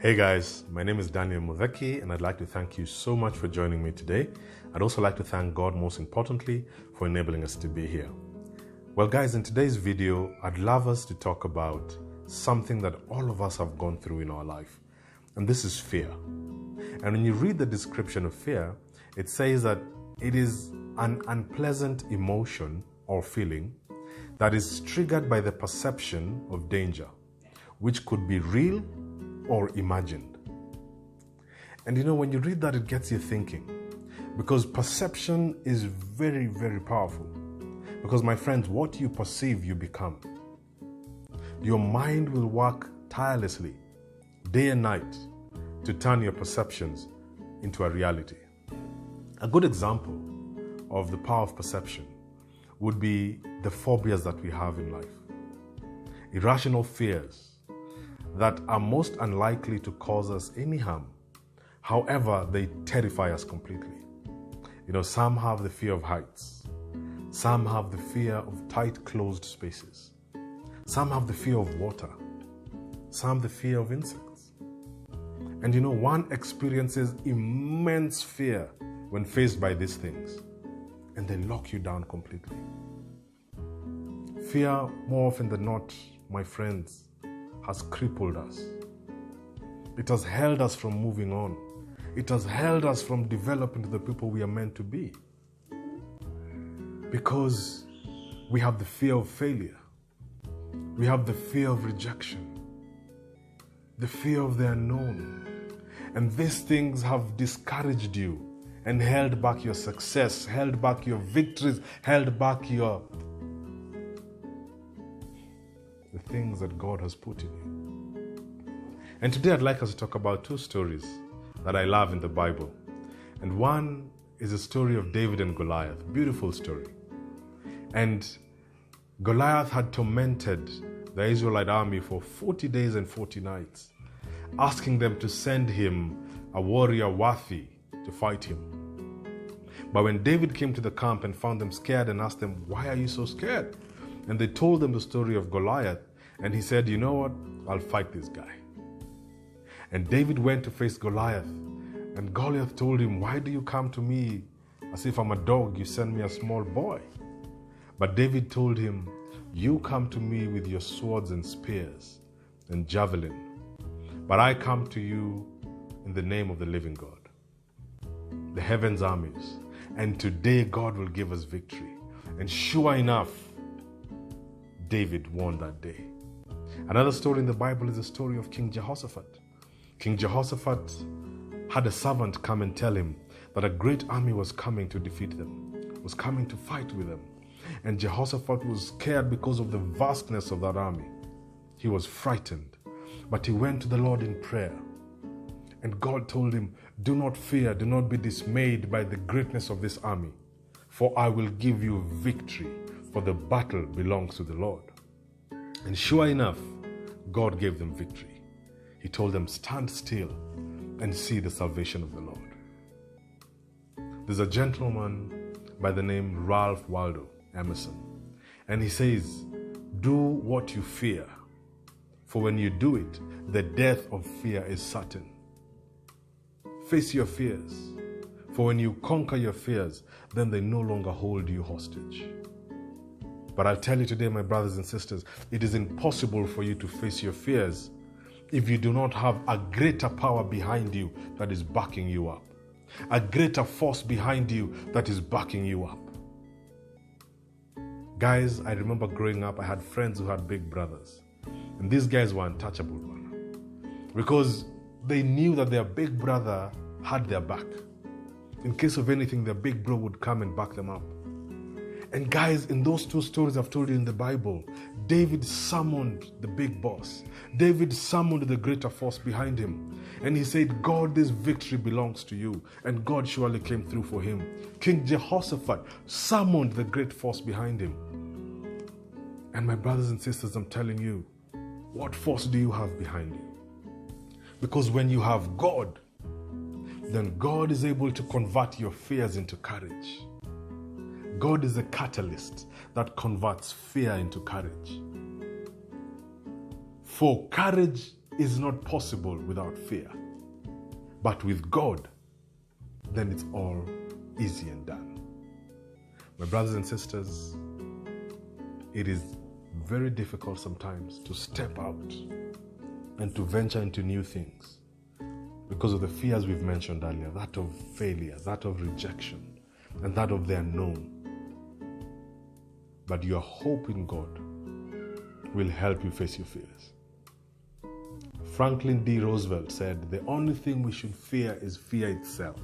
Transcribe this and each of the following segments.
Hey guys, my name is Daniel Muveki and I'd like to thank you so much for joining me today. I'd also like to thank God most importantly for enabling us to be here. Well guys, in today's video, I'd love us to talk about something that all of us have gone through in our life, and this is fear. And when you read the description of fear, it says that it is an unpleasant emotion or feeling that is triggered by the perception of danger, which could be real or imagined. And when you read that, it gets you thinking, because perception is very, very powerful. Because my friends, what you perceive, you become. Your mind will work tirelessly, day and night, to turn your perceptions into a reality. A good example of the power of perception would be the phobias that we have in life. Irrational fears that are most unlikely to cause us any harm. However, they terrify us completely. Some have the fear of heights. Some have the fear of tight, closed spaces. Some have the fear of water. Some the fear of insects. And one experiences immense fear when faced by these things, and they lock you down completely. Fear, more often than not, my friends, has crippled us. It has held us from moving on. It has held us from developing to the people we are meant to be. Because we have the fear of failure. We have the fear of rejection. The fear of the unknown. And these things have discouraged you and held back your success, held back your victories, held back the things that God has put in you. And today I'd like us to talk about two stories that I love in the Bible. And one is a story of David and Goliath. Beautiful story. And Goliath had tormented the Israelite army for 40 days and 40 nights, asking them to send him a warrior worthy to fight him. But when David came to the camp and found them scared and asked them, "Why are you so scared?" And they told them the story of Goliath, and he said, "You know what? I'll fight this guy." And David went to face Goliath, and Goliath told him, "Why do you come to me as if I'm a dog? You send me a small boy." But David told him, "You come to me with your swords and spears and javelin, but I come to you in the name of the living God, the heavens' armies, and today God will give us victory." And sure enough, David won that day. Another story in the Bible is the story of King Jehoshaphat. King Jehoshaphat had a servant come and tell him that a great army was coming to defeat them, was coming to fight with them. And Jehoshaphat was scared because of the vastness of that army. He was frightened, but he went to the Lord in prayer. And God told him, "Do not fear, do not be dismayed by the greatness of this army, for I will give you victory, for the battle belongs to the Lord." And sure enough, God gave them victory. He told them, "Stand still and see the salvation of the Lord." There's a gentleman by the name Ralph Waldo Emerson, and he says, "Do what you fear, for when you do it, the death of fear is certain." Face your fears, for when you conquer your fears, then they no longer hold you hostage. But I'll tell you today, my brothers and sisters, it is impossible for you to face your fears if you do not have a greater power behind you that is backing you up, a greater force behind you that is backing you up. Guys, I remember growing up, I had friends who had big brothers, and these guys were untouchable, because they knew that their big brother had their back. In case of anything, their big bro would come and back them up. And guys, in those two stories I've told you in the Bible, David summoned the big boss. David summoned the greater force behind him. And he said, "God, this victory belongs to you." And God surely came through for him. King Jehoshaphat summoned the great force behind him. And my brothers and sisters, I'm telling you, what force do you have behind you? Because when you have God, then God is able to convert your fears into courage. God is a catalyst that converts fear into courage. For courage is not possible without fear. But with God, then it's all easy and done. My brothers and sisters, it is very difficult sometimes to step out and to venture into new things because of the fears we've mentioned earlier, that of failure, that of rejection, and that of the unknown. But your hope in God will help you face your fears. Franklin D. Roosevelt said, the only thing we should fear is fear itself.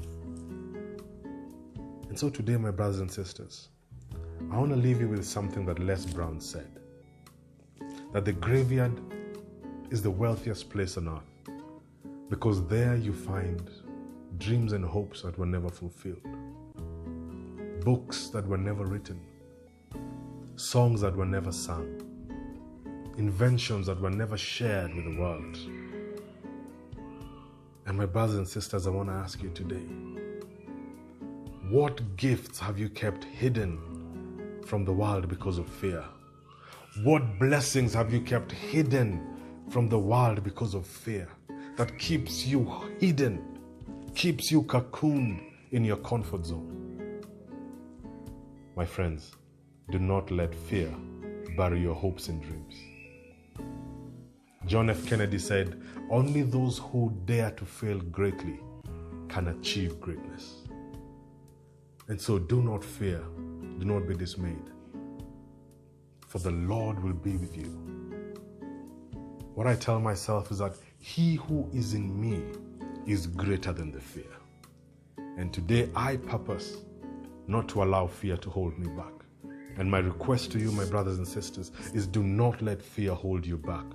And so today, my brothers and sisters, I want to leave you with something that Les Brown said, that the graveyard is the wealthiest place on earth because there you find dreams and hopes that were never fulfilled, books that were never written, songs that were never sung, inventions that were never shared with the world. And my brothers and sisters, I want to ask you today, what gifts have you kept hidden from the world because of fear? What blessings have you kept hidden from the world because of fear that keeps you hidden, keeps you cocooned in your comfort zone? My friends, do not let fear bury your hopes and dreams. John F. Kennedy said, only those who dare to fail greatly can achieve greatness. And so do not fear, do not be dismayed, for the Lord will be with you. What I tell myself is that he who is in me is greater than the fear. And today I purpose not to allow fear to hold me back. And my request to you, my brothers and sisters, is do not let fear hold you back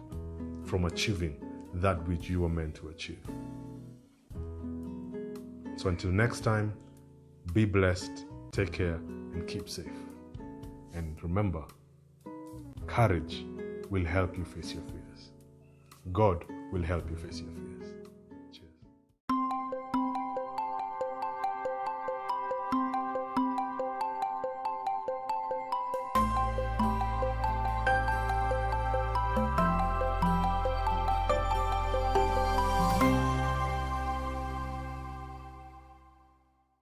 from achieving that which you were meant to achieve. So until next time, be blessed, take care, and keep safe. And remember, courage will help you face your fears. God will help you face your fears.